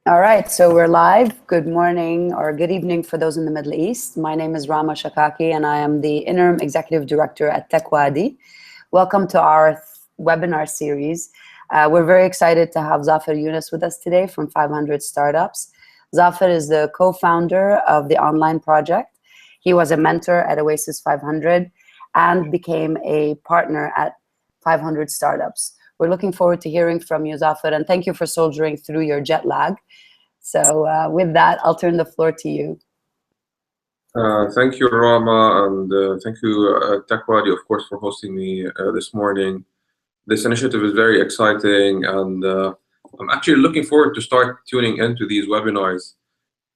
All right, so we're live. Good morning or good evening for those in the Middle East. My name is Rama Shakaki and I am the Interim Executive Director at TechWadi. Welcome to our webinar series. We're very excited to have Zafer Younis with us today from 500 Startups. Zafer is the co-founder of the online project. He was a mentor at Oasis 500 and became a partner at 500 Startups. We're looking forward to hearing from you, Zafer, and thank you for soldiering through your jet lag. So with that, I'll turn the floor to you. Thank you, Rama, and thank you, TechWadi, of course, for hosting me this morning. This initiative is very exciting, and I'm actually looking forward to start tuning into these webinars.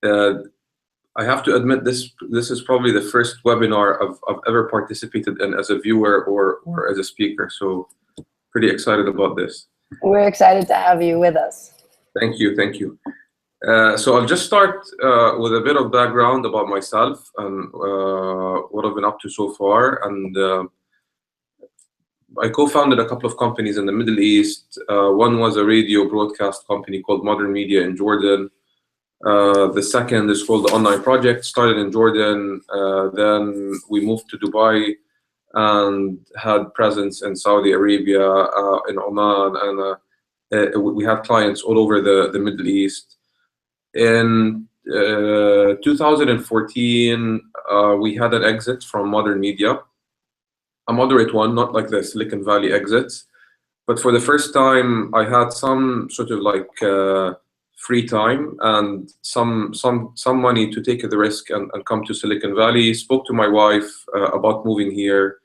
I have to admit, this is probably the first webinar I've ever participated in as a viewer or as a speaker, so pretty excited about this. We're excited to have you with us. Thank you, thank you. So I'll just start with a bit of background about myself and what I've been up to so far. And I co-founded a couple of companies in the Middle East. One was a radio broadcast company called Modern Media in Jordan. The second is called the Online Project, started in Jordan. Then we moved to Dubai and had presence in Saudi Arabia, in Oman, and we have clients all over the Middle East. In 2014, we had an exit from Modern Media, a moderate one, not like the Silicon Valley exits. But for the first time, I had some sort of like free time and some money to take the risk and come to Silicon Valley. Spoke to my wife about moving here,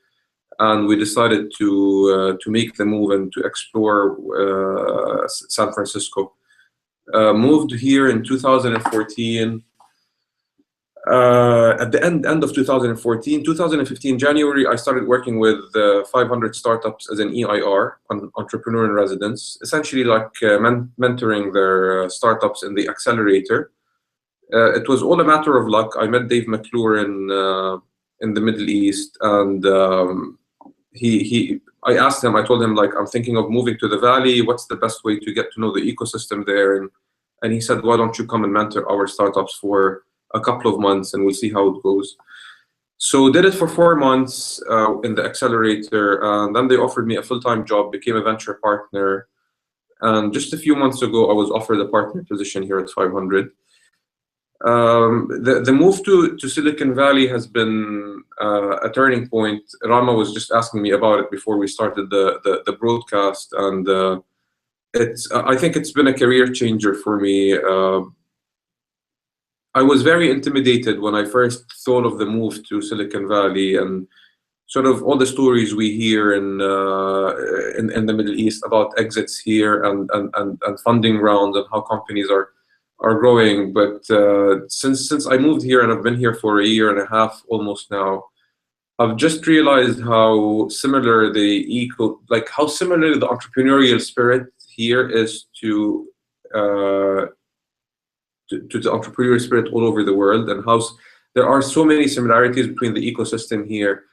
and we decided to make the move and to explore San Francisco. Moved here in 2014. At the end of 2014, 2015 January, I started working with 500 startups as an EIR, an entrepreneur in residence, essentially like mentoring their startups in the accelerator. It was all a matter of luck. I met Dave McClure in the Middle East, and I asked him, I told him, like, I'm thinking of moving to the Valley. What's the best way to get to know the ecosystem there? And he said, why don't you come and mentor our startups for a couple of months and we'll see how it goes. So did it for 4 months in the accelerator, and then they offered me a full-time job, became a venture partner. And just a few months ago, I was offered a partner position here at 500. The move to Silicon Valley has been a turning point. Rama was just asking me about it before we started the broadcast, and I think it's been a career changer for me. I was very intimidated when I first thought of the move to Silicon Valley, and sort of all the stories we hear in the Middle East about exits here and funding rounds and how companies are growing. But since I moved here, and I've been here for a year and a half almost now, I've just realized how similar the entrepreneurial spirit here is to the entrepreneurial spirit all over the world, and how there are so many similarities between the ecosystem here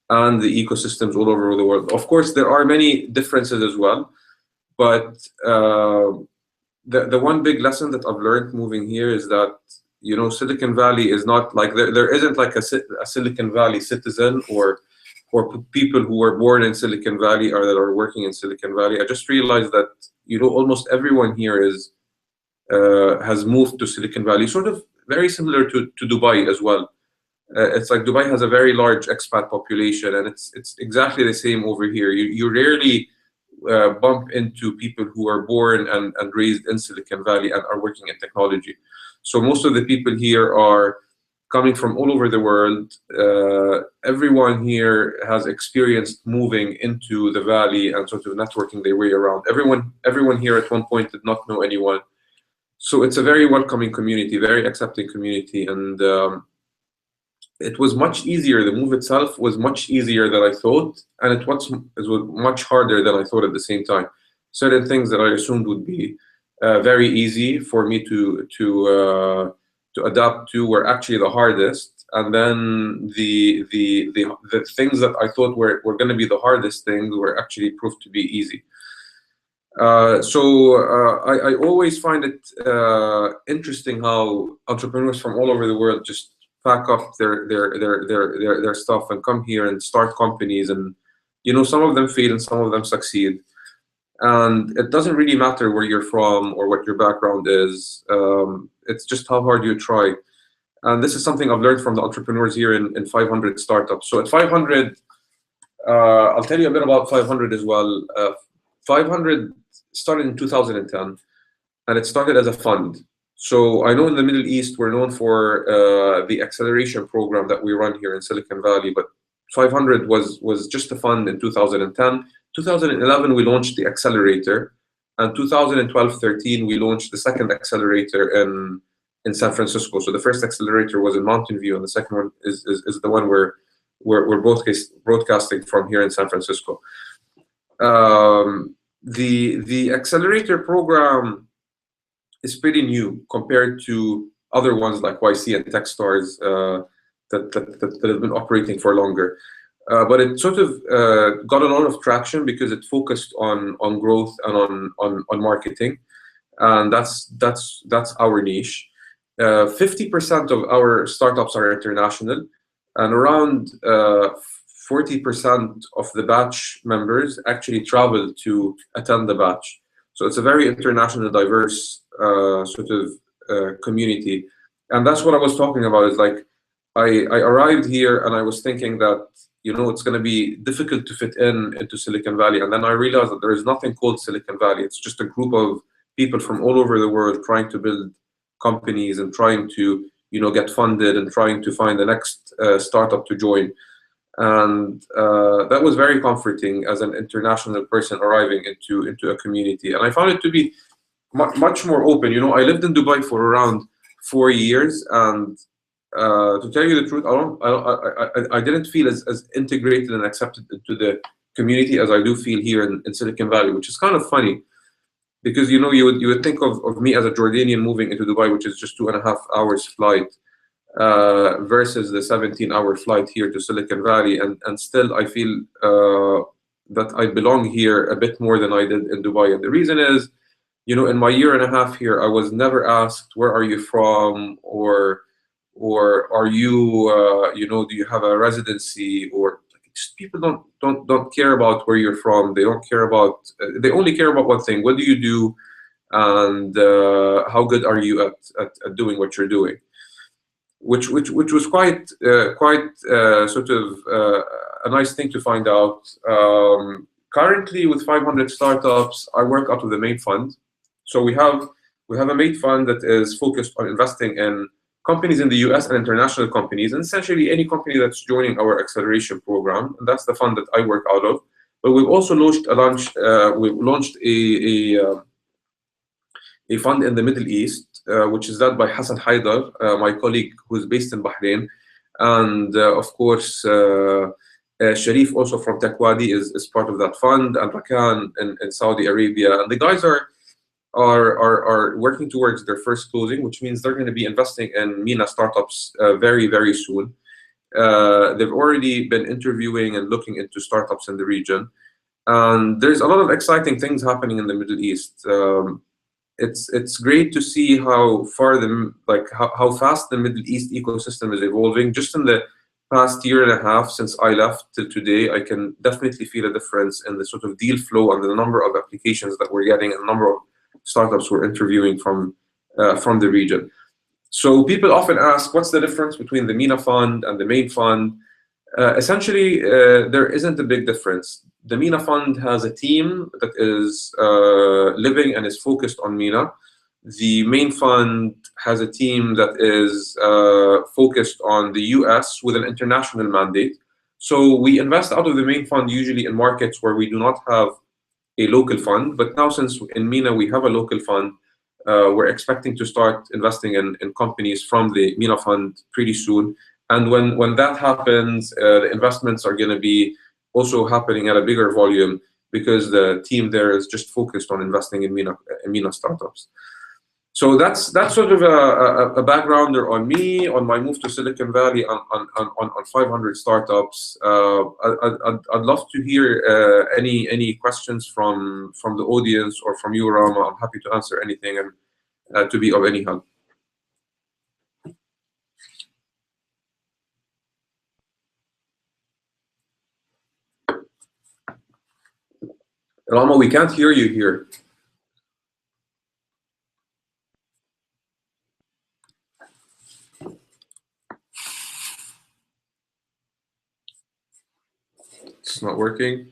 and the ecosystems all over the world. Of course, there are many differences as well, but the one big lesson that I've learned moving here is that, you know, Silicon Valley is not like, there isn't like a Silicon Valley citizen or people who were born in Silicon Valley or that are working in Silicon Valley. I just realized that, you know, almost everyone here has moved to Silicon Valley, sort of very similar to Dubai as well. It's like Dubai has a very large expat population, and it's exactly the same over here. You rarely bump into people who are born and raised in Silicon Valley and are working in technology. So most of the people here are coming from all over the world. Everyone here has experienced moving into the Valley and sort of networking their way around. Everyone here at one point did not know anyone. So it's a very welcoming community, very accepting community, and it was much easier. The move itself was much easier than I thought, and it was much harder than I thought at the same time. Certain things that I assumed would be very easy for me to adapt to were actually the hardest, and then the things that I thought were going to be the hardest things were actually proved to be easy. I always find it interesting how entrepreneurs from all over the world just pack up their stuff and come here and start companies, and some of them fail and some of them succeed. And it doesn't really matter where you're from or what your background is. It's just how hard you try. And this is something I've learned from the entrepreneurs here in 500 Startups. So at 500, I'll tell you a bit about 500 as well. 500 started in 2010, and it started as a fund. So I know in the Middle East, we're known for the acceleration program that we run here in Silicon Valley, but 500 was just a fund in 2010. 2011, we launched the accelerator, and 2012-13, we launched the second accelerator in San Francisco. So the first accelerator was in Mountain View, and the second one is the one we're broadcasting from here in San Francisco. The accelerator program is pretty new compared to other ones like YC and Techstars that have been operating for longer. But it sort of got a lot of traction because it focused on growth and on marketing, and that's our niche. 50% of our startups are international, and around 40% of the batch members actually travel to attend the batch. So it's a very international, diverse sort of community. And that's what I was talking about, is like, I arrived here and I was thinking that, it's going to be difficult to fit into Silicon Valley. And then I realized that there is nothing called Silicon Valley. It's just a group of people from all over the world trying to build companies and trying to, get funded and trying to find the next startup to join. And that was very comforting as an international person arriving into a community. And I found it to be much more open. I lived in Dubai for around 4 years, and to tell you the truth, I didn't feel as integrated and accepted into the community as I do feel here in Silicon Valley, which is kind of funny, because you would think of me as a Jordanian moving into Dubai, which is just 2.5 hours flight, versus the 17-hour flight here to Silicon Valley, and still I feel that I belong here a bit more than I did in Dubai. And the reason is, in my 1.5 years here, I was never asked, where are you from, or are you, do you have a residency, or just people don't care about where you're from. They don't care about. They only care about one thing: what do you do, and how good are you at doing what you're doing. Which was quite sort of a nice thing to find out. Currently, with 500 Startups, I work out of the main fund. So we have a main fund that is focused on investing in companies in the US and international companies, and essentially any company that's joining our acceleration program. And that's the fund that I work out of. But we've also launched a fund in the Middle East, which is led by Hassan Haidar, my colleague who's based in Bahrain. And of course, Sharif, also from TechWadi, is part of that fund, and Rakan in Saudi Arabia. And the guys are working towards their first closing, which means they're going to be investing in MENA startups very, very soon. They've already been interviewing and looking into startups in the region. And there's a lot of exciting things happening in the Middle East. It's great to see how how fast the Middle East ecosystem is evolving. Just in the past 1.5 years since I left till today, I can definitely feel a difference in the sort of deal flow and the number of applications that we're getting and the number of startups we're interviewing from the region. So people often ask, what's the difference between the MENA Fund and the main fund? Essentially, there isn't a big difference. The MENA Fund has a team that is living and is focused on MENA. The main fund has a team that is focused on the US with an international mandate. So we invest out of the main fund usually in markets where we do not have a local fund. But now, since in MENA we have a local fund, we're expecting to start investing in companies from the MENA Fund pretty soon. And when that happens, the investments are going to be also happening at a bigger volume, because the team there is just focused on investing in MENA startups. So that's sort of a backgrounder on me, on my move to Silicon Valley, on 500 startups. I'd love to hear any questions from the audience or from you, Rama. I'm happy to answer anything and to be of any help. Rama, we can't hear you here. It's not working.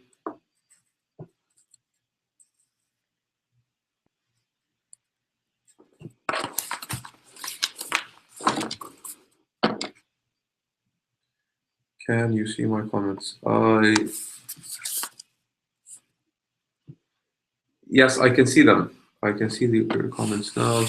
Can you see my comments? Yes, I can see them. I can see the comments now.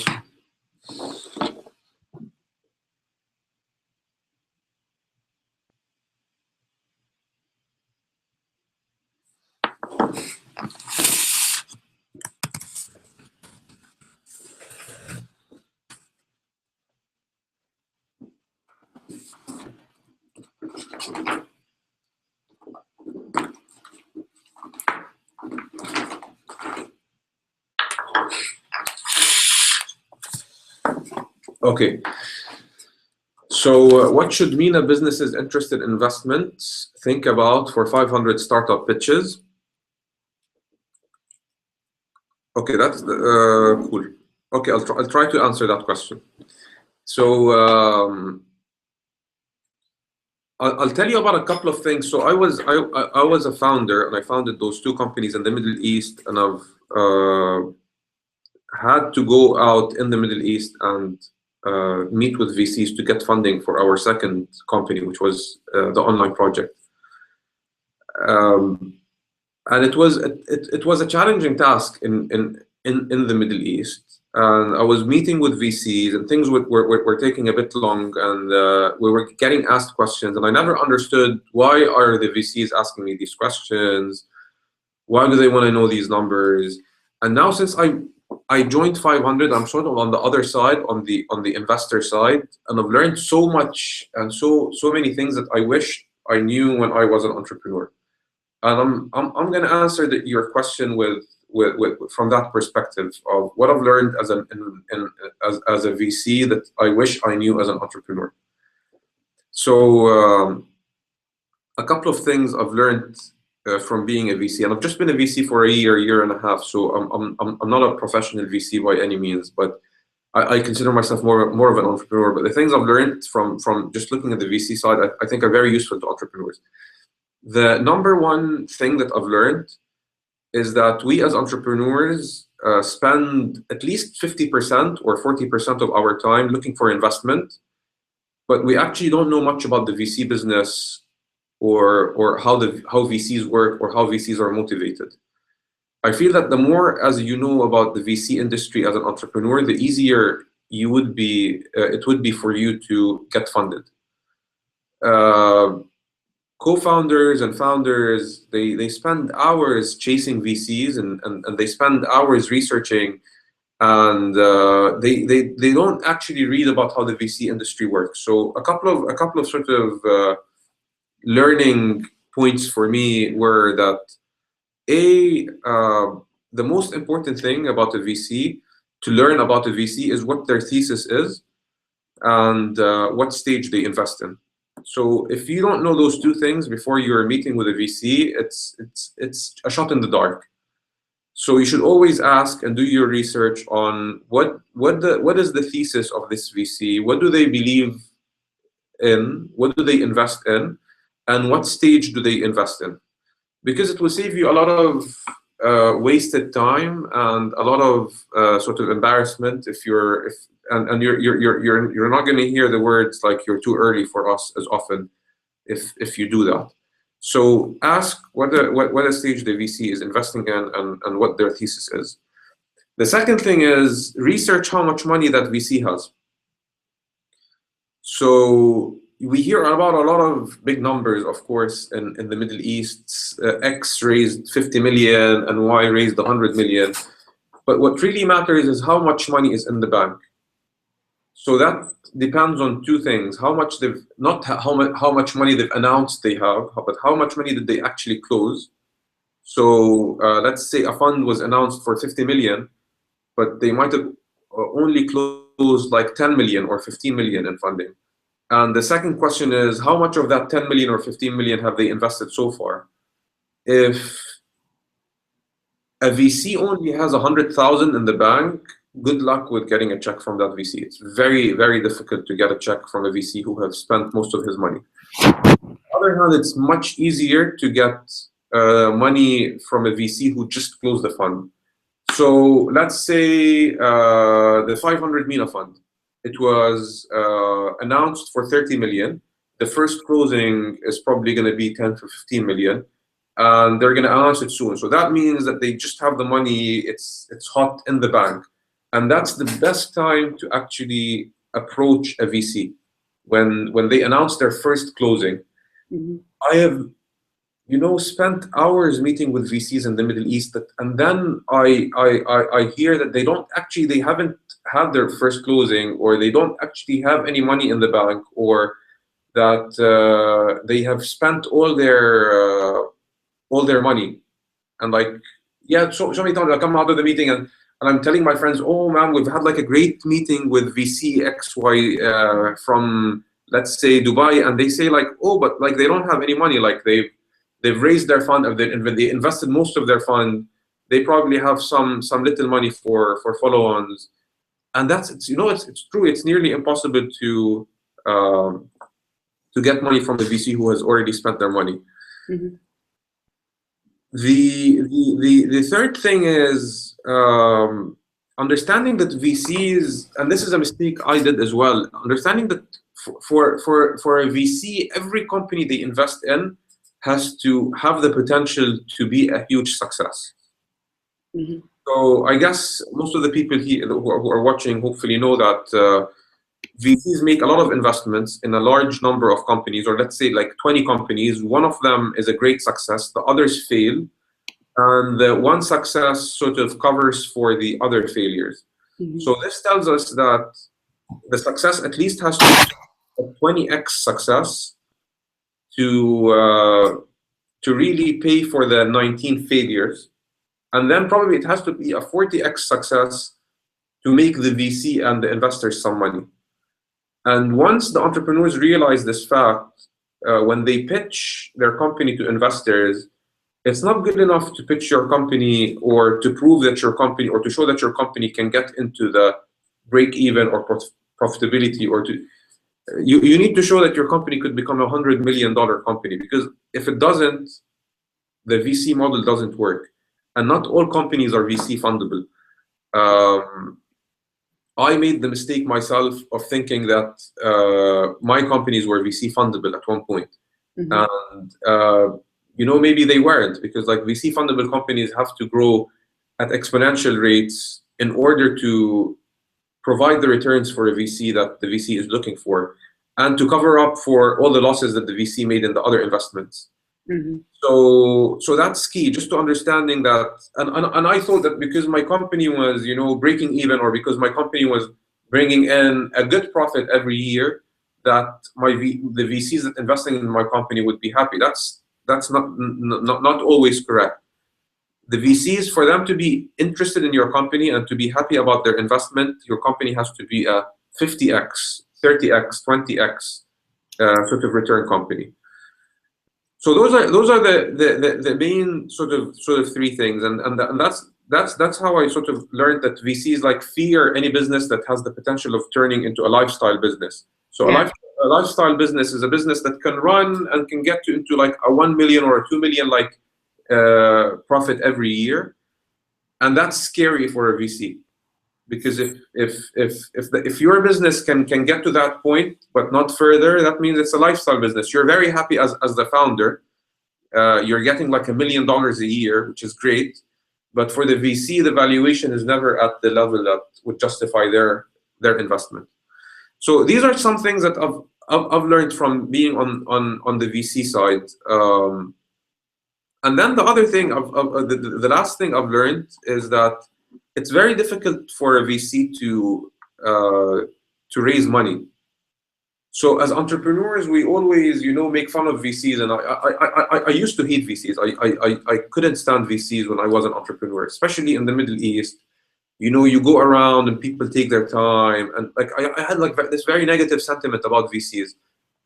Okay. So what should MENA businesses interested in investments think about for 500 startup pitches? Okay, that's cool. Okay, I'll try to answer that question. So I'll tell you about a couple of things. So I was a founder, and I founded those two companies in the Middle East, and I've had to go out in the Middle East and meet with VCs to get funding for our second company, which was the online project. And it was a challenging task in the Middle East. And I was meeting with VCs, and things were taking a bit long, and we were getting asked questions, and I never understood, why are the VCs asking me these questions? Why do they want to know these numbers? And now, since I joined 500, I'm sort of on the other side, on the investor side, and I've learned so much and so many things that I wish I knew when I was an entrepreneur. And I'm going to answer your question with from that perspective of what I've learned as a VC that I wish I knew as an entrepreneur. So a couple of things I've learned from being a VC, and I've just been a VC for a year and a half. So I'm not a professional VC by any means, but I consider myself more of an entrepreneur. But the things I've learned from just looking at the VC side, I think are very useful to entrepreneurs. The number one thing that I've learned is that we as entrepreneurs spend at least 50% or 40% of our time looking for investment, but we actually don't know much about the VC business or how VCs work or how VCs are motivated. I feel that the more as you know about the VC industry as an entrepreneur, the easier it would be for you to get funded. Co-founders and founders, they spend hours chasing VCs and they spend hours researching, and they don't actually read about how the VC industry works. So a couple of sort of learning points for me were that the most important thing about a VC, to learn about a VC, is what their thesis is and what stage they invest in. So if you don't know those two things before you're meeting with a VC, it's a shot in the dark. So you should always ask and do your research on what is the thesis of this VC, what do they believe in, what do they invest in, and what stage do they invest in, because it will save you a lot of wasted time and a lot of sort of embarrassment if you're not going to hear the words like "you're too early for us" as often if you do that. So ask what a stage the VC is investing in and what their thesis is. The second thing is research how much money that VC has. So we hear about a lot of big numbers, of course, in the Middle East. X raised 50 million and Y raised 100 million. But what really matters is how much money is in the bank. So that depends on two things: how much they've not how much money they've announced they have, but how much money did they actually close. So let's say a fund was announced for 50 million, but they might have only closed like 10 million or 15 million in funding. And the second question is, how much of that 10 million or 15 million have they invested so far? If a VC only has 100,000 in the bank, good luck with getting a check from that VC. It's very, very difficult to get a check from a VC who has spent most of his money. On the other hand, it's much easier to get money from a VC who just closed the fund. So let's say the 500 MENA Fund. It was announced for 30 million. The first closing is probably going to be 10 to 15 million. And they're going to announce it soon. So that means that they just have the money, it's hot in the bank. And that's the best time to actually approach a VC. When they announce their first closing. Mm-hmm. I have spent hours meeting with VCs in the Middle East, and then I hear that they haven't had their first closing, or they don't actually have any money in the bank, or that they have spent all their money. And like, yeah, so many times I come out of the meeting and I'm telling my friends, oh man, we've had like a great meeting with VC XY from, let's say, Dubai, and they say like, oh, but like they don't have any money, like they've raised their fund, and they invested most of their fund. They probably have some little money for follow-ons, and it's true. It's nearly impossible to get money from the VC who has already spent their money. Mm-hmm. The third thing is understanding that VCs, and this is a mistake I did as well, understanding that for a VC, every company they invest in has to have the potential to be a huge success. Mm-hmm. So I guess most of the people here who are watching hopefully know that VCs make a lot of investments in a large number of companies, or let's say like 20 companies. One of them is a great success, the others fail, and the one success sort of covers for the other failures. Mm-hmm. So this tells us that the success at least has to be a 20x success to really pay for the 19 failures, and then probably it has to be a 40x success to make the VC and the investors some money. And once the entrepreneurs realize this fact, when they pitch their company to investors, it's not good enough to pitch your company or to prove that your company, or to show that your company can get into the break even or profitability, or to you need to show that your company could become $100 million company, because if it doesn't, the VC model doesn't work, and not all companies are VC fundable. I made the mistake myself of thinking that my companies were VC fundable at one point. Mm-hmm. And maybe they weren't, because like VC fundable companies have to grow at exponential rates in order to provide the returns for a VC that the VC is looking for, and to cover up for all the losses that the VC made in the other investments. Mm-hmm. So that's key, just to understanding that. And I thought that because my company was, breaking even, or because my company was bringing in a good profit every year, that the VCs that investing in my company would be happy. That's not always correct. The VCs, for them to be interested in your company and to be happy about their investment, your company has to be a 50x, 30x, 20x sort of return company. So those are the main sort of three things, and that's how I sort of learned that VCs like fear any business that has the potential of turning into a lifestyle business. So yeah. A lifestyle business is a business that can run and can get into like a 1 million or a 2 million profit every year, and that's scary for a VC, because if your business can get to that point but not further, that means it's a lifestyle business. You're very happy as the founder. You're getting like $1 million a year, which is great, but for the VC, the valuation is never at the level that would justify their investment. So these are some things that I've learned from being on the VC side. And then the other thing, the last thing I've learned is that it's very difficult for a VC to raise money. So as entrepreneurs, we always, make fun of VCs, and I used to hate VCs. I couldn't stand VCs when I was an entrepreneur, especially in the Middle East. You go around and people take their time, and like I had like this very negative sentiment about VCs.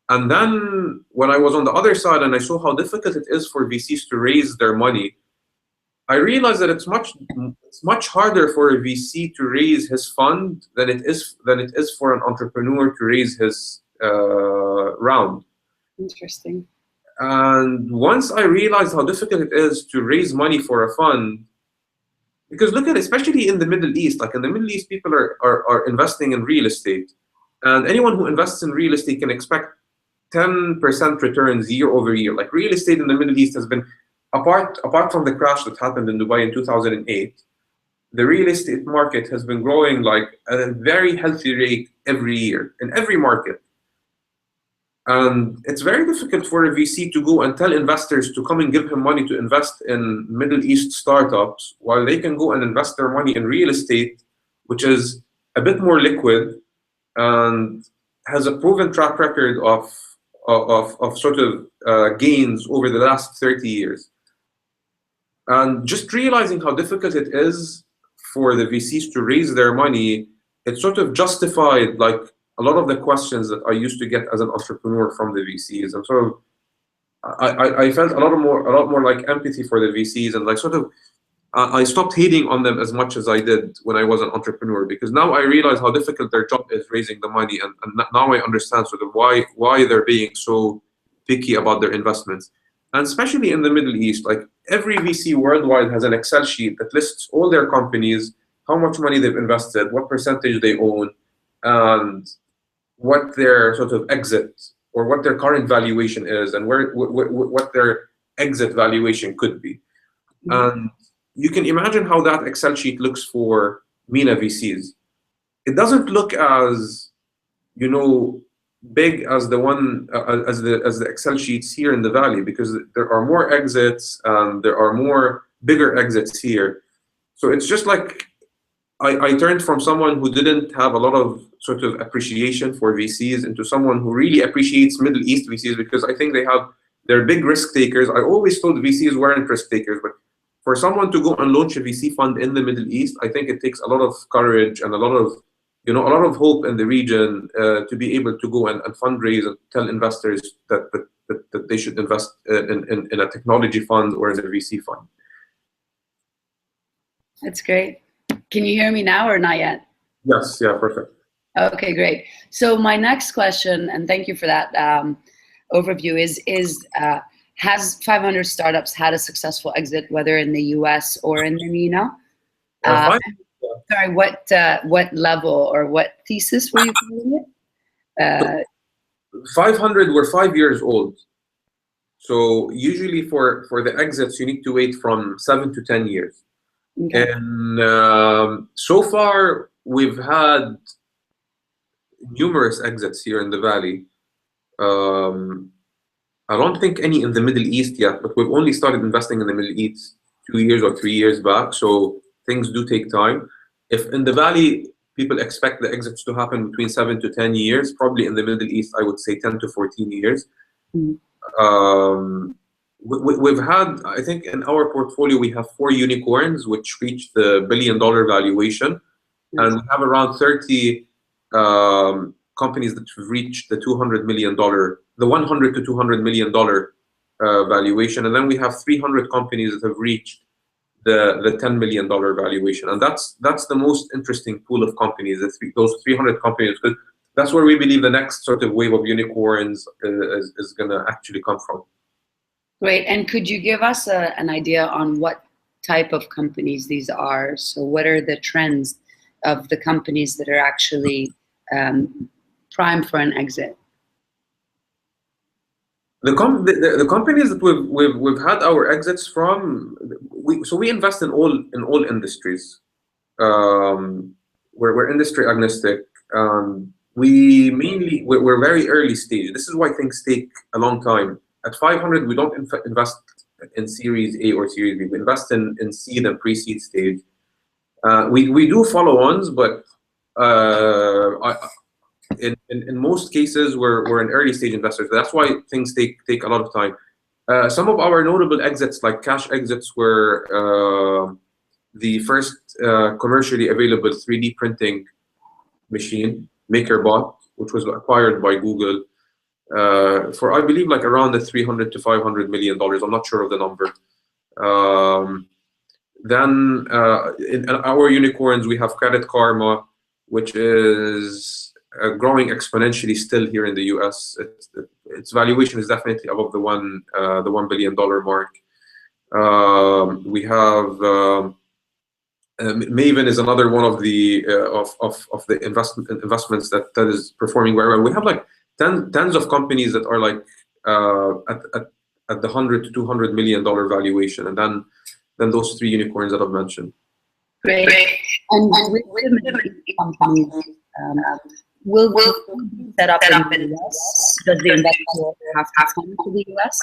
And then when I was on the other side and I saw how difficult it is for VCs to raise their money, I realized that it's much harder for a VC to raise his fund than it is for an entrepreneur to raise his round. Interesting. And once I realized how difficult it is to raise money for a fund, because look at it, especially in the Middle East, like in the Middle East, people are investing in real estate, and anyone who invests in real estate can expect 10% returns year over year. Like real estate in the Middle East has been, apart from the crash that happened in Dubai in 2008, the real estate market has been growing like at a very healthy rate every year in every market. And it's very difficult for a VC to go and tell investors to come and give him money to invest in Middle East startups, while they can go and invest their money in real estate, which is a bit more liquid and has a proven track record of sort of gains over the last 30 years. And just realizing how difficult it is for the VCs to raise their money, it sort of justified like a lot of the questions that I used to get as an entrepreneur from the VCs. And sort of, I felt a lot more like empathy for the VCs, and like sort of, I stopped hating on them as much as I did when I was an entrepreneur, because now I realize how difficult their job is raising the money, and now I understand sort of why they're being so picky about their investments. And especially in the Middle East, like every VC worldwide has an Excel sheet that lists all their companies, how much money they've invested, what percentage they own, and what their sort of exit or what their current valuation is, and what their exit valuation could be. And you can imagine how that Excel sheet looks for MENA VCs. It doesn't look as, big as the one as the Excel sheets here in the Valley, because there are more exits and there are more bigger exits here. So it's just like I turned from someone who didn't have a lot of sort of appreciation for VCs into someone who really appreciates Middle East VCs, because I think they're big risk takers. I always thought VCs weren't risk takers, but for someone to go and launch a VC fund in the Middle East, I think it takes a lot of courage and a lot of hope in the region to be able to go and fundraise and tell investors that they should invest in a technology fund or in a VC fund. That's great. Can you hear me now or not yet? Yes, yeah, perfect. Okay, great. So my next question, and thank you for that overview, is has 500 startups had a successful exit, whether in the US or in the MENA? Sorry, what level or what thesis were you calling it? 500 were 5 years old. So usually for the exits, you need to wait from 7 to 10 years. Okay. And so far, we've had numerous exits here in the Valley. I don't think any in the Middle East yet, but we've only started investing in the Middle East 2 years or 3 years back, so things do take time. If in the Valley, people expect the exits to happen between 7 to 10 years, probably in the Middle East, I would say 10 to 14 years. We've had, I think in our portfolio, we have 4 unicorns, which reached the $1 billion valuation. And we have around 30 companies that have reached the $200 million, the $100 to $200 million valuation. And then we have 300 companies that have reached the $10 million valuation. And that's the most interesting pool of companies, those 300 companies, because that's where we believe the next sort of wave of unicorns is going to actually come from. Great. And could you give us an idea on what type of companies these are? So what are the trends of the companies that are actually primed for an exit? The companies that we've had our exits from, we invest in all industries. We're industry agnostic. We're very early stage. This is why things take a long time. At 500, we don't invest in Series A or Series B. We invest in seed and pre-seed stage. We do follow-ons, but in most cases we're an early stage investors. That's why things take a lot of time. Some of our notable exits, like cash exits, were the first commercially available 3D printing machine, MakerBot, which was acquired by Google for, I believe, like around the $300 to $500 million. I'm not sure of the number. Then in our unicorns, we have Credit Karma, which is growing exponentially still here in the US. Its valuation is definitely above the $1 billion mark. We have Maven is another one of the investments that is performing very well. We have like tens of companies that are like at the $100 to $200 million valuation, and then those three unicorns that I've mentioned. Great. And with the companies, will be set up in the US? Does the investor have to come to the US?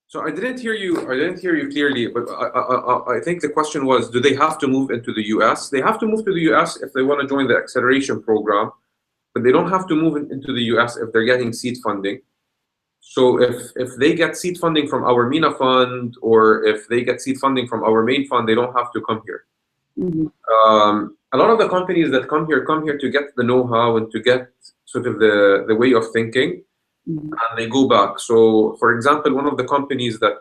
So I didn't hear you clearly, but I think the question was, do they have to move into the US? They have to move to the US if they want to join the acceleration program, but they don't have to move into the US if they're getting seed funding. So if they get seed funding from our MENA Fund, or if they get seed funding from our main fund, they don't have to come here. Mm-hmm. A lot of the companies that come here to get the know-how and to get sort of the way of thinking, Mm-hmm. and they go back. So, for example, one of the companies that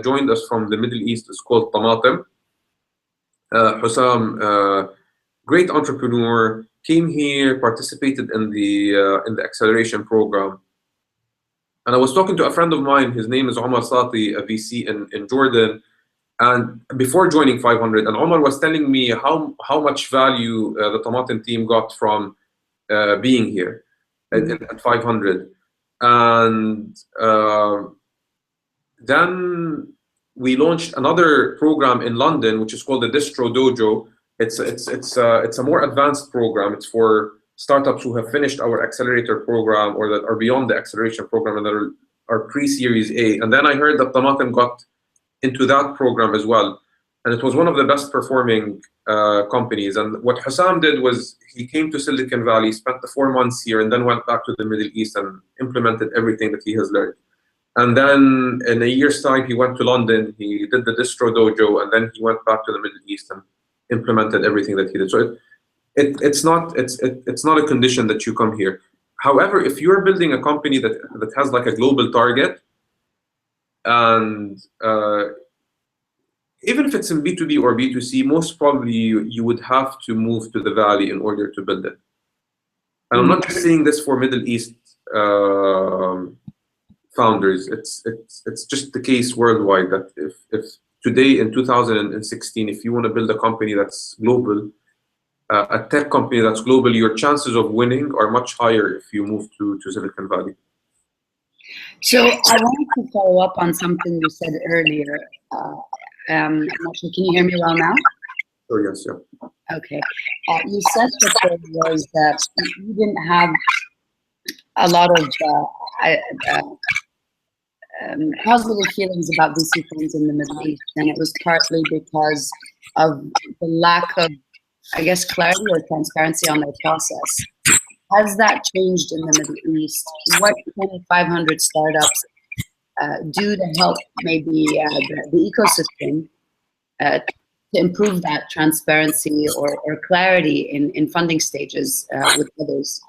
joined us from the Middle East is called Tamatem. Hussam, great entrepreneur, came here, participated in the acceleration program. And I was talking to a friend of mine, his name is Omar Sati, a VC in Jordan, and before joining 500, and Omar was telling me how much value the Tamatem team got from being here at 500. And then we launched another program in London, which is called the Distro Dojo. It's a more advanced program. It's for startups who have finished our accelerator program or that are beyond the acceleration program and that are pre-Series A. And then I heard that Tamatem got into that program as well, and it was one of the best performing companies. And what Hussam did was he came to Silicon Valley, spent the 4 months here, and then went back to the Middle East and implemented everything that he has learned. And then in a year's time, he went to London, he did the Distro Dojo, and then he went back to the Middle East and implemented everything that he did. So it's not a condition that you come here. However, if you're building a company that has like a global target, and even if it's in B2B or B2C, most probably you would have to move to the Valley in order to build it. And I'm not just saying this for Middle East founders. It's just the case worldwide that if today in 2016, if you want to build a company that's global, a tech company that's global, your chances of winning are much higher if you move to Silicon Valley. So I wanted to follow up on something you said earlier. Actually, can you hear me well now? Oh, yes, yeah. Okay. You said that there was that you didn't have a lot of positive feelings about VC funds in the Middle East, and it was partly because of the lack of, I guess, clarity or transparency on their process. Has that changed in the Middle East? What can 500 startups do to help maybe the ecosystem to improve that transparency or clarity in funding stages with others?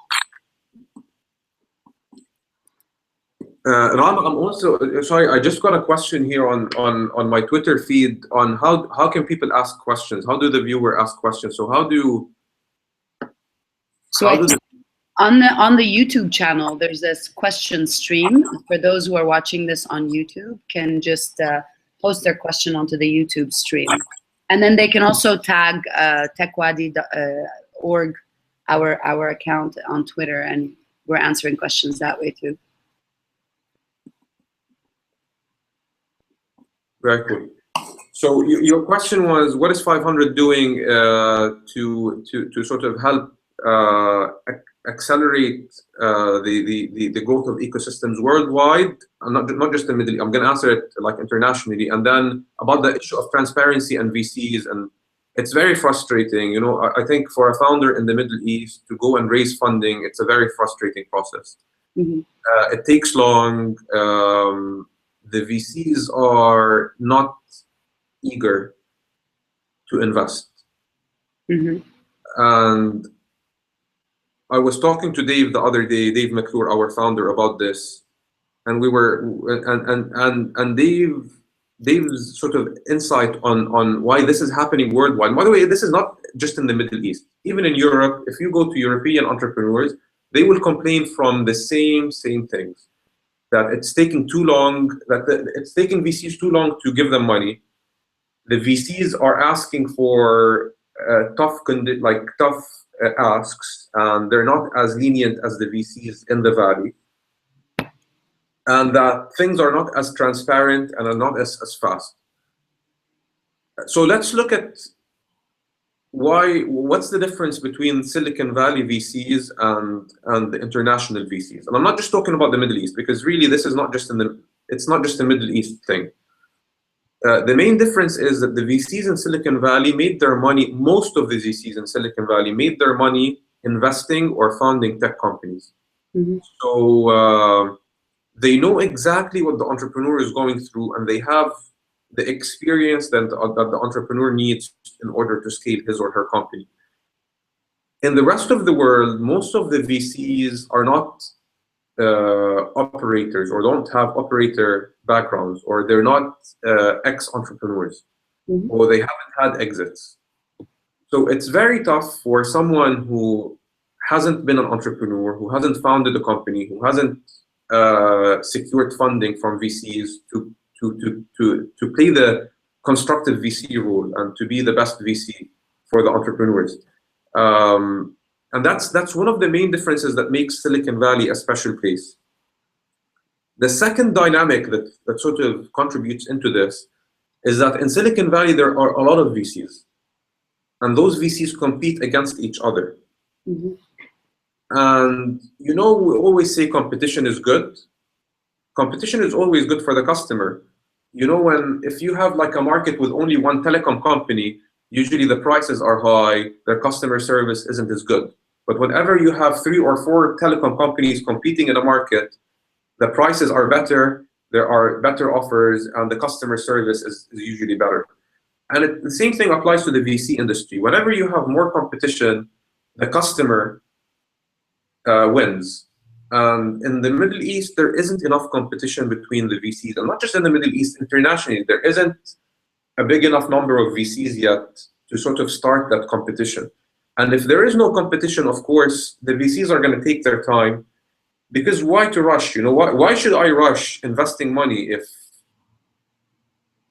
Ram, I'm also sorry. I just got a question here on my Twitter feed on how can people ask questions? How do the viewer ask questions? So on the YouTube channel, there's this question stream. For those who are watching this on YouTube, can just post their question onto the YouTube stream, and then they can also tag TechWadi.org, our account on Twitter, and we're answering questions that way too. Very cool. So your question was, what is 500 doing to sort of help accelerate the growth of ecosystems worldwide, and not just the Middle East. I'm going to answer it like internationally, and then about the issue of transparency and VCs. And it's very frustrating. You know, I think for a founder in the Middle East to go and raise funding, it's a very frustrating process. Mm-hmm. It takes long. The VCs are not eager to invest. Mm-hmm. And I was talking to Dave the other day, Dave McClure, our founder, about this, and we were and Dave's sort of insight on why this is happening worldwide. By the way, this is not just in the Middle East. Even in Europe, if you go to European entrepreneurs, they will complain from the same things, that it's taking too long, that it's taking VCs too long to give them money. The VCs are asking for tough asks, and they're not as lenient as the VCs in the valley, and that things are not as transparent and are not as fast. So let's look at what's the difference between Silicon Valley VCs and the international VCs. And I'm not just talking about the Middle East, because really this is not just it's not just a Middle East thing. The main difference is that the VCs in Silicon Valley made their money, most of the VCs in Silicon Valley made their money investing or founding tech companies. Mm-hmm. So they know exactly what the entrepreneur is going through, and they have the experience that the entrepreneur needs in order to scale his or her company. In the rest of the world, most of the VCs are not operators, or don't have operator backgrounds, or they're not ex-entrepreneurs, Mm-hmm. or they haven't had exits. So it's very tough for someone who hasn't been an entrepreneur, who hasn't founded a company, who hasn't secured funding from VCs to play the constructive VC role and to be the best VC for the entrepreneurs. And that's one of the main differences that makes Silicon Valley a special place. The second dynamic that sort of contributes into this is that in Silicon Valley there are a lot of VCs, and those VCs compete against each other. Mm-hmm. And you know, we always say competition is good. Competition is always good for the customer. You know, if you have like a market with only one telecom company, usually the prices are high, their customer service isn't as good. But whenever you have 3 or 4 telecom companies competing in a market, the prices are better, there are better offers, and the customer service is usually better. And the same thing applies to the VC industry. Whenever you have more competition, the customer wins. In the Middle East, there isn't enough competition between the VCs, and not just in the Middle East, internationally, there isn't a big enough number of VCs yet to sort of start that competition. And if there is no competition, of course, the VCs are going to take their time, because why to rush? You know, why should I rush investing money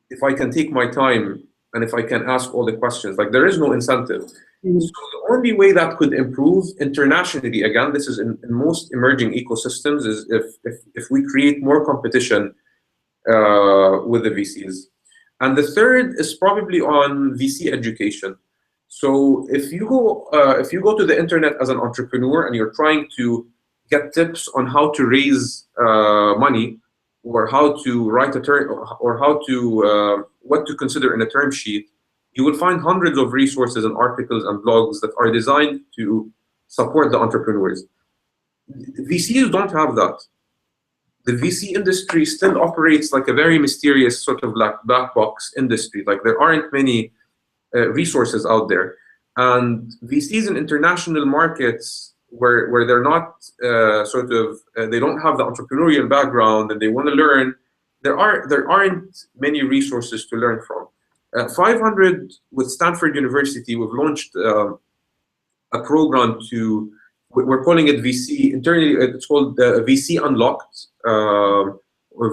if I can take my time and if I can ask all the questions? Like, there is no incentive. Mm-hmm. So the only way that could improve internationally, again, this is in most emerging ecosystems, is if we create more competition with the VCs. And the third is probably on VC education. So if you go to the internet as an entrepreneur and you're trying to get tips on how to raise money, or how to write a term, or how to what to consider in a term sheet, you will find hundreds of resources and articles and blogs that are designed to support the entrepreneurs. VCs don't have that. The VC industry still operates like a very mysterious sort of like black box industry. Like, there aren't many resources out there. And VCs in international markets where they're not they don't have the entrepreneurial background and they want to learn, there aren't many resources to learn from. 500 with Stanford University, we've launched a program we're calling it VC, internally it's called VC Unlocked, or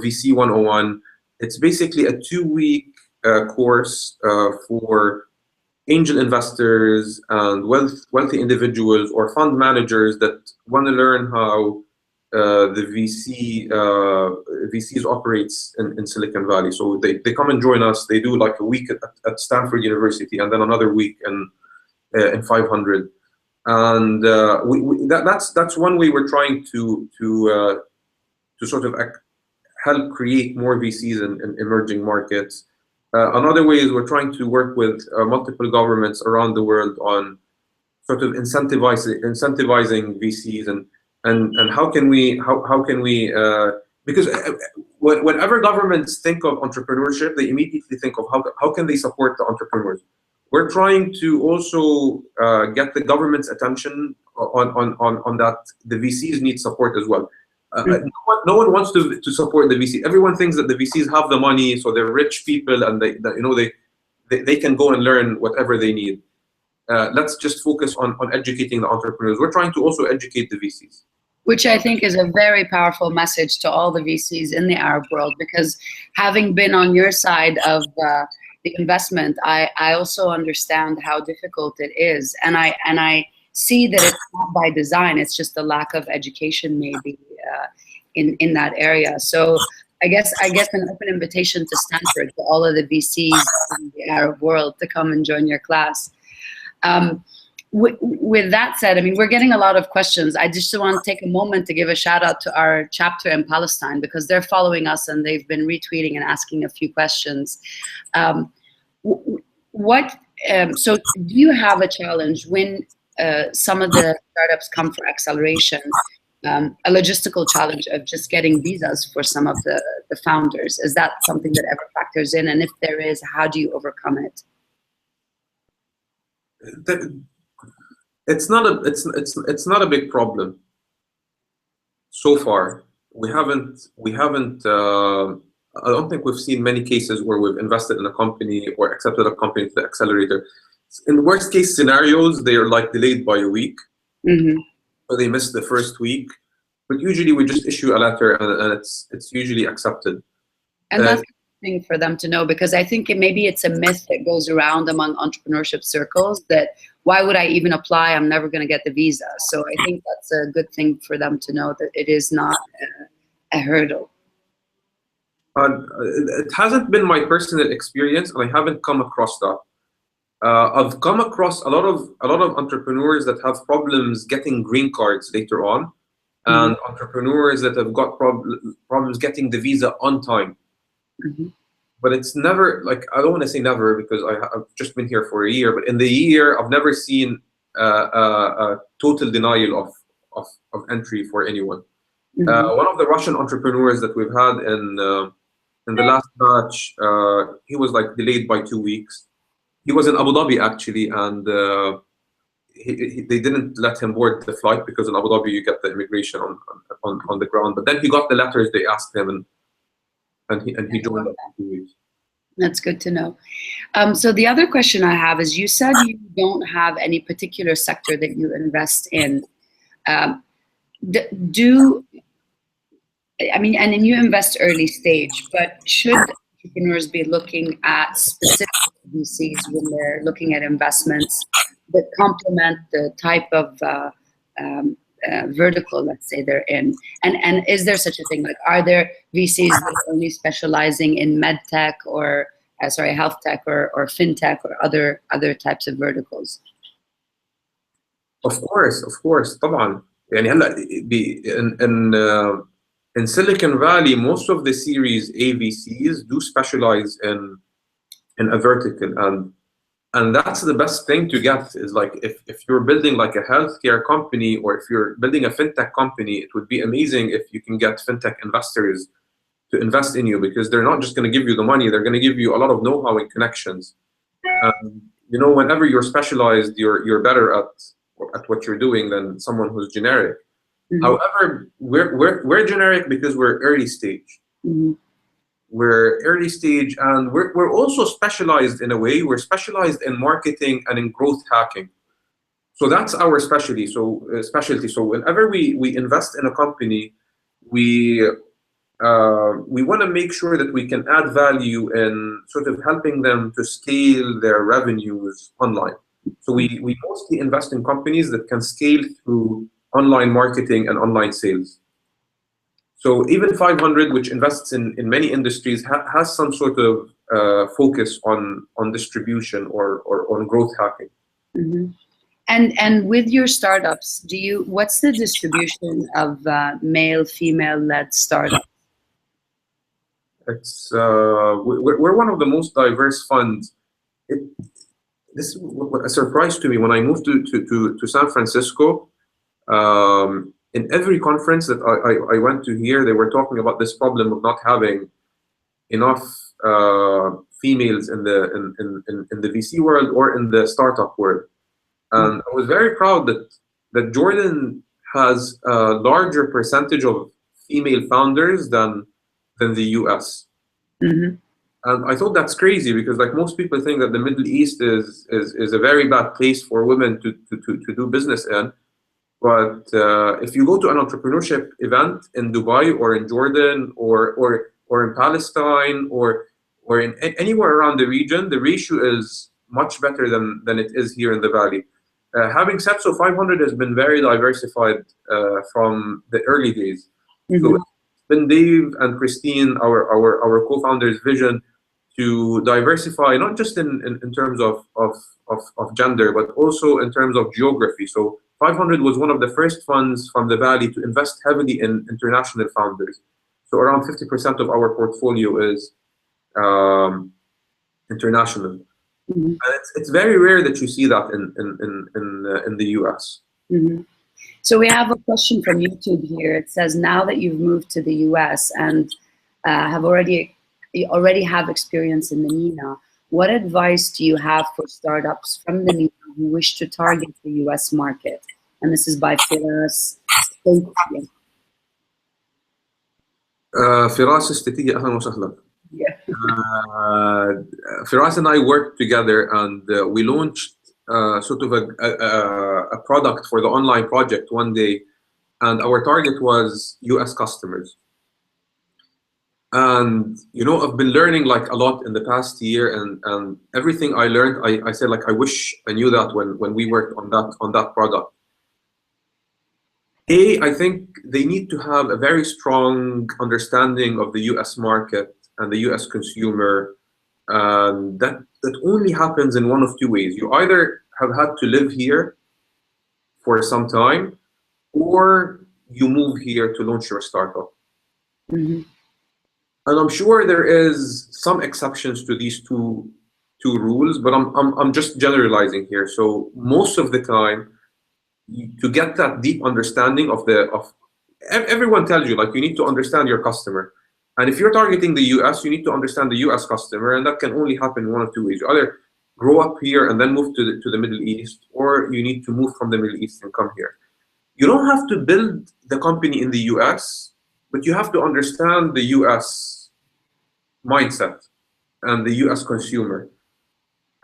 VC 101. It's basically a 2-week course for angel investors and wealthy individuals or fund managers that want to learn how the VCs operates in Silicon Valley. So they come and join us. They do like a week at Stanford University and then another week in 500. And that's one way we're trying to sort of help create more VCs in emerging markets. Another way is we're trying to work with multiple governments around the world on sort of incentivizing VCs and how can we because whenever governments think of entrepreneurship, they immediately think of how can they support the entrepreneurs. We're trying to also get the government's attention on that the VCs need support as well. No one wants to support the VC. Everyone thinks that the VCs have the money, so they're rich people, and they can go and learn whatever they need. Let's just focus on educating the entrepreneurs. We're trying to also educate the VCs. Which I think is a very powerful message to all the VCs in the Arab world, because having been on your side of the investment, I also understand how difficult it is, and I see that it's not by design. It's just a lack of education, maybe in that area. So I guess an open invitation to Stanford to all of the VCs in the Arab world to come and join your class. With that said, I mean, we're getting a lot of questions. I just want to take a moment to give a shout out to our chapter in Palestine, because they're following us and they've been retweeting and asking a few questions. So do you have a challenge when some of the startups come for acceleration, a logistical challenge of just getting visas for some of the founders? Is that something that ever factors in? And if there is, how do you overcome it? It's not a big problem so far. We haven't I don't think we've seen many cases where we've invested in a company or accepted a company to the accelerator. In the worst case scenarios, they are like delayed by a week, or they miss the first week. But usually we just issue a letter and it's usually accepted. And that's thing for them to know, because I think maybe it's a myth that goes around among entrepreneurship circles that why would I even apply? I'm never going to get the visa. So I think that's a good thing for them to know, that it is not a hurdle. It hasn't been my personal experience, and I haven't come across that. I've come across a lot of entrepreneurs that have problems getting green cards later on, and entrepreneurs that have got problems getting the visa on time. But it's never, like, I don't want to say never because I've just been here for a year, but in the year I've never seen a total denial of entry for anyone. One of the Russian entrepreneurs that we've had in the last batch, he was like delayed by 2 weeks. He was in Abu Dhabi actually, and they didn't let him board the flight because in Abu Dhabi you get the immigration on the ground. But then he got the letters they asked him, and he joined up in 2 weeks. That's good to know. So the other question I have is, you said you don't have any particular sector that you invest in. And then you invest early stage, but should entrepreneurs be looking at specific VCs when they're looking at investments that complement the type of vertical, let's say, they're in? And is there such a thing? Like, are there VCs that are only specializing in med tech or health tech or fintech or other types of verticals? Of course, طبعا. يعني هلا in Silicon Valley, most of the Series A VCs do specialize in a vertical, and that's the best thing to get. Is like if you're building like a healthcare company, or if you're building a fintech company, it would be amazing if you can get fintech investors to invest in you, because they're not just going to give you the money, they're going to give you a lot of know-how and connections. Whenever you're specialized, you're better at what you're doing than someone who's generic. However, we're generic because we're early stage. We're early stage, and we're also specialized in a way. We're specialized in marketing and in growth hacking. So that's our specialty. So whenever we invest in a company, we want to make sure that we can add value in sort of helping them to scale their revenues online. So we mostly invest in companies that can scale through online marketing and online sales. So even 500, which invests in many industries, has some sort of focus on distribution or on growth hacking. And with your startups, what's the distribution of male, female-led startups? It's we're one of the most diverse funds. This is a surprise to me when I moved to San Francisco. In every conference that I went to here, they were talking about this problem of not having enough females in the VC world or in the startup world. And I was very proud that Jordan has a larger percentage of female founders than the US. Mm-hmm. And I thought that's crazy because like most people think that the Middle East is a very bad place for women to do business in. But if you go to an entrepreneurship event in Dubai or in Jordan or in Palestine or in anywhere around the region, the ratio is much better than it is here in the Valley. Having said so, 500 has been very diversified from the early days. Mm-hmm. So it's been Dave and Christine, our co-founders' vision to diversify, not just in terms of gender, but also in terms of geography. So 500 was one of the first funds from the Valley to invest heavily in international founders. So around 50% of our portfolio is international. Mm-hmm. And it's very rare that you see that in the US. Mm-hmm. So we have a question from YouTube here. It says, now that you've moved to the US and you already have experience in the MENA, what advice do you have for startups from the MENA who wish to target the US market? And this is by Firas. فراس الستية أهلا وسهلا. Yeah. Firas and I worked together and we launched sort of a product for the online project one day, and our target was US customers. And you know, I've been learning like a lot in the past year, and everything I learned, I said like I wish I knew that when we worked on that product. I think they need to have a very strong understanding of the US market and the US consumer, and that only happens in one of two ways. You either have had to live here for some time, or you move here to launch your startup. Mm-hmm. And I'm sure there is some exceptions to these two rules, but I'm just generalizing here. So most of the time, to get that deep understanding of everyone tells you like you need to understand your customer, and if you're targeting the US, you need to understand the US customer, and that can only happen in one of two ways. You either grow up here and then move to the Middle East, or you need to move from the Middle East and come here. You don't have to build the company in the US, but you have to understand the US mindset and the US consumer.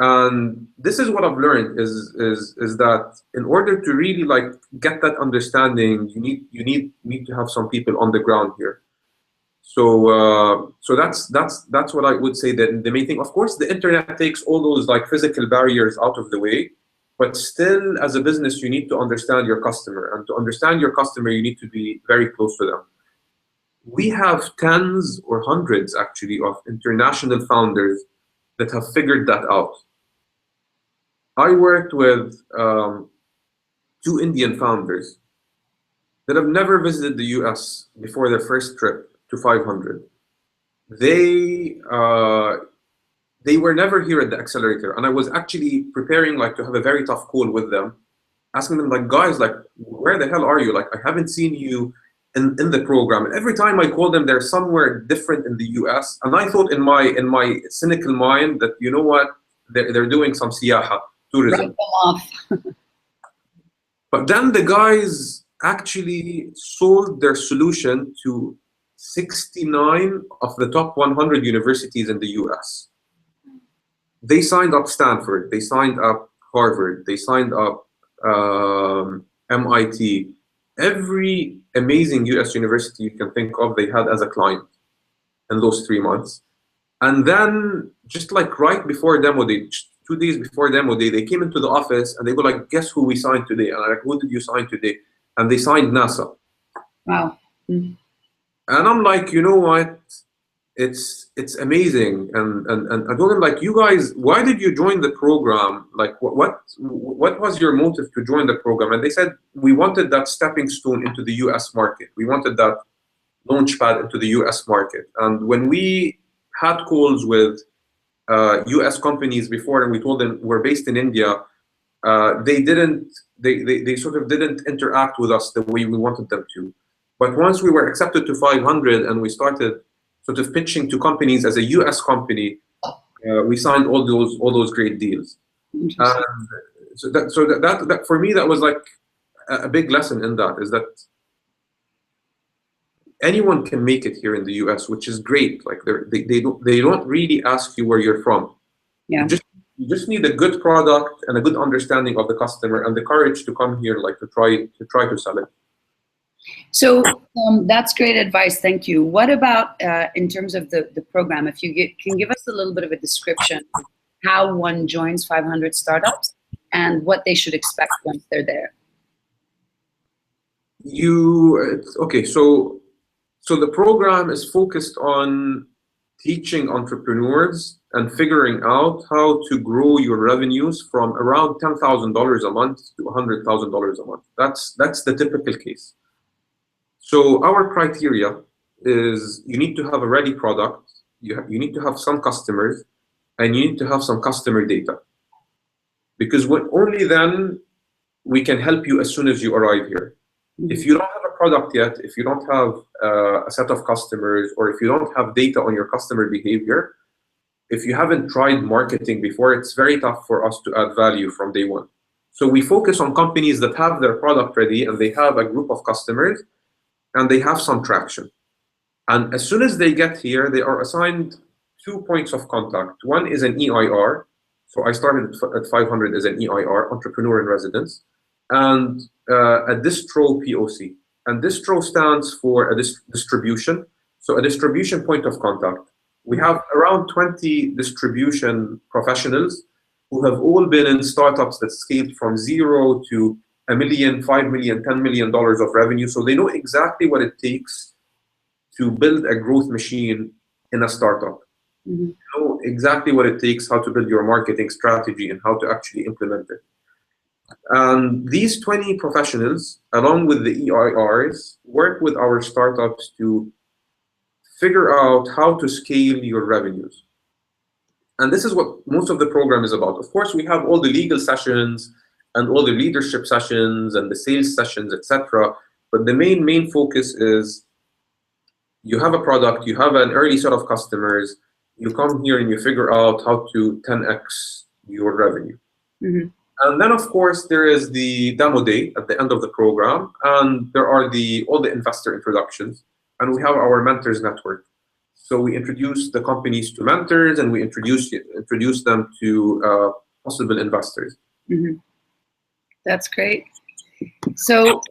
And this is what I've learned is that in order to really like get that understanding, you need to have some people on the ground here. So that's what I would say, that the main thing. Of course, the internet takes all those like physical barriers out of the way, but still, as a business, you need to understand your customer, and to understand your customer, you need to be very close to them. We have tens or hundreds actually of international founders that have figured that out. I worked with 2 Indian founders that have never visited the US before their first trip to 500. They were never here at the accelerator, and I was actually preparing like to have a very tough call with them, asking them like, guys, like, where the hell are you? Like, I haven't seen you in the program. And every time I call them, they're somewhere different in the US. And I thought in my cynical mind that, you know what, they're doing some siyaha, tourism. Write them off. But then the guys actually sold their solution to 69 of the top 100 universities in the US. They signed up Stanford, they signed up Harvard, they signed up MIT. Every amazing US university you can think of, they had as a client in those 3 months. And then just like right before demo day, 2 days before demo day, they came into the office and they were like, guess who we signed today? And I'm like, who did you sign today? And they signed NASA. Wow. Mm-hmm. And I'm like, you know what? it's amazing. And I told them, like, you guys, why did you join the program? Like, what was your motive to join the program? And they said, we wanted that stepping stone into the US market. We wanted that launch pad into the US market. And when we had calls with US companies before, and we told them we're based in India, they sort of didn't interact with us the way we wanted them to. But once we were accepted to 500 and we started sort of pitching to companies as a US company, we signed all those great deals. So that for me, that was like a big lesson in that, is that anyone can make it here in the US, which is great. Like they don't really ask you where you're from. Yeah. You just need a good product and a good understanding of the customer and the courage to come here, like to try to sell it. So that's great advice. Thank you. What about in terms of the program? If you can give us a little bit of a description of how one joins 500 startups and what they should expect once they're there. Okay, so the program is focused on teaching entrepreneurs and figuring out how to grow your revenues from around $10,000 a month to $100,000 a month. That's the typical case. So our criteria is you need to have a ready product, you need to have some customers, and you need to have some customer data. Because only then we can help you as soon as you arrive here. If you don't have a product yet, if you don't have a set of customers, or if you don't have data on your customer behavior, if you haven't tried marketing before, it's very tough for us to add value from day one. So we focus on companies that have their product ready and they have a group of customers and they have some traction. And as soon as they get here, they are assigned 2 points of contact. One is an EIR. So I started at 500 as an EIR, entrepreneur in residence, and a distro POC. And distro stands for a distribution. So a distribution point of contact. We have around 20 distribution professionals who have all been in startups that scaled from 0 to $1 million, $5 million, $10 million of revenue. So they know exactly what it takes to build a growth machine in a startup. You know exactly what it takes, how to build your marketing strategy and how to actually implement it. And these 20 professionals, along with the EIRs, work with our startups to figure out how to scale your revenues. And this is what most of the program is about. Of course, we have all the legal sessions and all the leadership sessions and the sales sessions, etc. But the main focus is you have a product, you have an early set of customers, you come here and you figure out how to 10x your revenue. And then, of course, there is the demo day at the end of the program, and there are all the investor introductions, and we have our mentors network. So we introduce the companies to mentors, and we introduce them to possible investors. That's great. So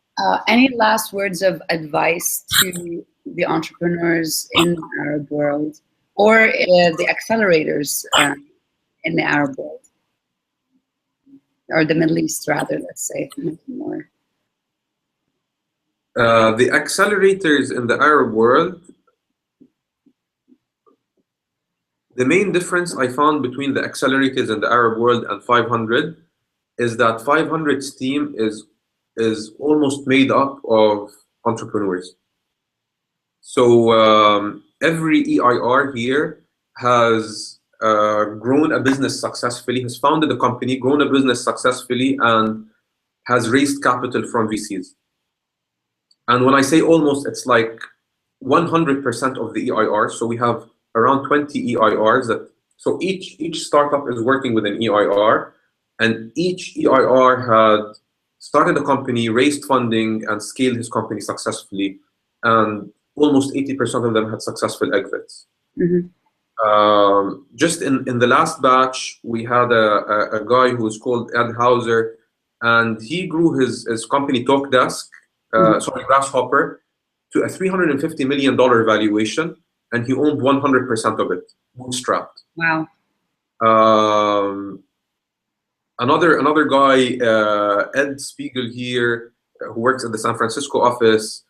any last words of advice to the entrepreneurs in the Arab world, or the accelerators in the Arab world? Or the Middle East, rather, let's say, more. The accelerators in the Arab world, the main difference I found between the accelerators in the Arab world and 500 is that 500's team is almost made up of entrepreneurs. So every EIR here has grown a business successfully, has founded a company, grown a business successfully, and has raised capital from VCs. And when I say almost, it's like 100% of the EIR. So we have around 20 EIRs so each startup is working with an EIR, and each EIR had started a company, raised funding, and scaled his company successfully. And almost 80% of them had successful exits. Just in the last batch, we had a guy who was called Ed Hauser, and he grew his company TalkDesk, Grasshopper, to a $350 million valuation, and he owned 100% of it, bootstrapped. Wow. Another guy, Ed Spiegel here, who works at the San Francisco office,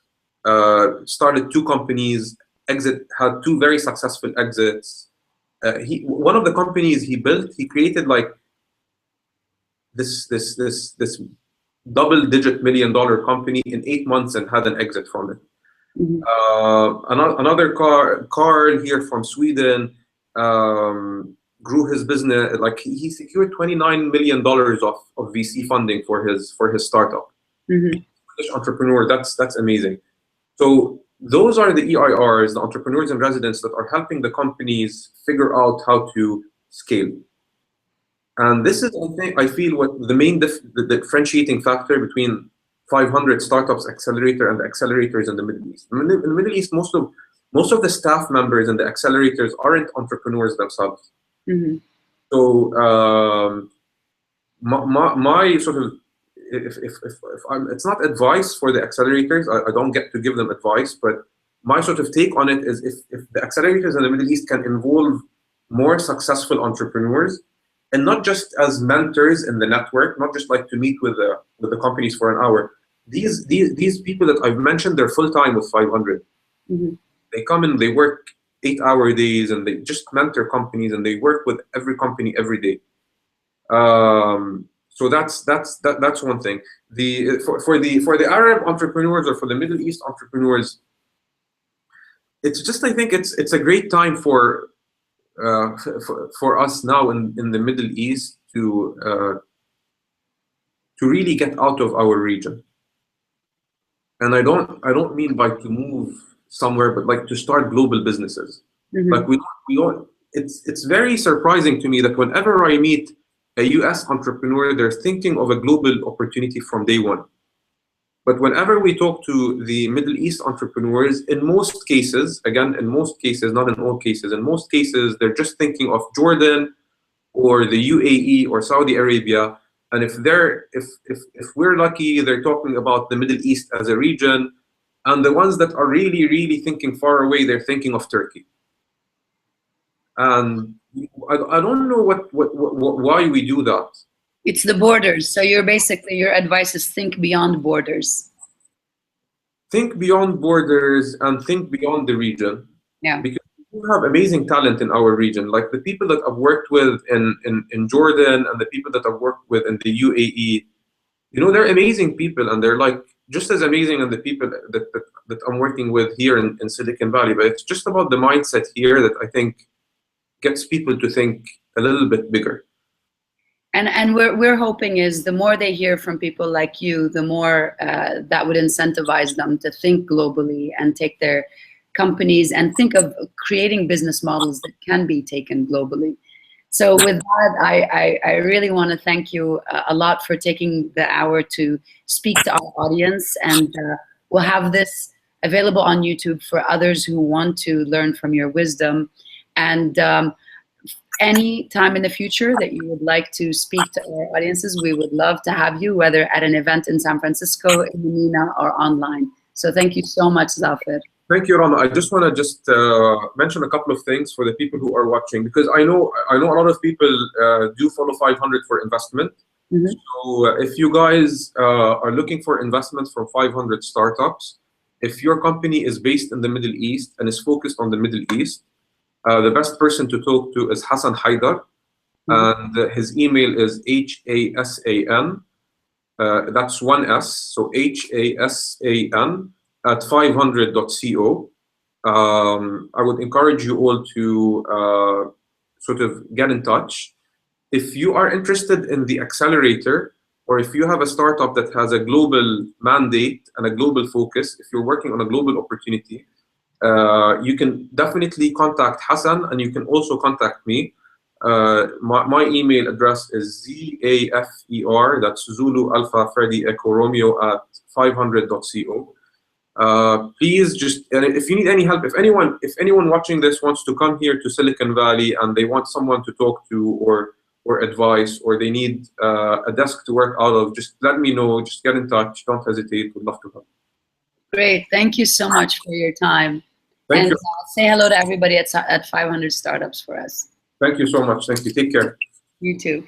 started 2 companies. had two very successful exits. One of the companies he built, he created like this double-digit $1 million company in 8 months and had an exit from it. Another Carl here from Sweden grew his business, like he secured $29 million of VC funding for his startup. British entrepreneur, that's amazing. So those are the EIRs, the entrepreneurs in residence, that are helping the companies figure out how to scale. And this is, I feel, what the main the differentiating factor between 500 Startups Accelerator and the accelerators in the Middle East. In the Middle East, most of the staff members in the accelerators aren't entrepreneurs themselves. So my sort of, if it's not advice for the accelerators, I don't get to give them advice, but my sort of take on it is if the accelerators in the Middle East can involve more successful entrepreneurs, and not just as mentors in the network, not just like to meet with the companies for an hour. These people that I've mentioned, they're full-time with 500. They come in, they work 8-hour days, and they just mentor companies, and they work with every company every day. So that's one thing. For the Arab entrepreneurs or for the Middle East entrepreneurs, it's just, I think it's a great time for us now in the Middle East to really get out of our region. And I don't mean by to move somewhere, but like to start global businesses. Like we don't. It's very surprising to me that whenever I meet a US entrepreneur, they're thinking of a global opportunity from day one. But whenever we talk to the Middle East entrepreneurs, in most cases, again, in most cases, not in all cases, in most cases, they're just thinking of Jordan or the UAE or Saudi Arabia. And if we're lucky, they're talking about the Middle East as a region. And the ones that are really, really thinking far away, they're thinking of Turkey. And I don't know why we do that. It's the borders. So your advice is think beyond borders. Think beyond borders and think beyond the region. Yeah. Because we have amazing talent in our region. Like the people that I've worked with in Jordan and the people that I've worked with in the UAE, you know, they're amazing people, and they're like just as amazing as the people that I'm working with here in Silicon Valley. But it's just about the mindset here that I think gets people to think a little bit bigger. And we're hoping is the more they hear from people like you, the more that would incentivize them to think globally and take their companies and think of creating business models that can be taken globally. So with that, I really want to thank you a lot for taking the hour to speak to our audience, and we'll have this available on YouTube for others who want to learn from your wisdom. And any time in the future that you would like to speak to our audiences, we would love to have you, whether at an event in San Francisco, in MENA, or online. So thank you so much, Zafer. Thank you, Rama. I just want to mention a couple of things for the people who are watching, because I know a lot of people do follow 500 for investment. So if you guys are looking for investments from 500 startups, if your company is based in the Middle East and is focused on the Middle East, the best person to talk to is Hassan Haidar, and his email is HASAN, that's one S, so HASAN @500.co. I would encourage you all to sort of get in touch. If you are interested in the accelerator, or if you have a startup that has a global mandate and a global focus, if you're working on a global opportunity, you can definitely contact Hassan, and you can also contact me. My email address is ZAFER, that's Zulu Alpha Freddy Echo Romeo @500.co. Please just, and if you need any help, if anyone watching this wants to come here to Silicon Valley and they want someone to talk to or advice, or they need a desk to work out of, just let me know. Just get in touch. Don't hesitate. We'd love to help. Great. Thank you so much for your time. Thank you. Say hello to everybody at 500 Startups for us. Thank you so much. Thank you. Take care. You too.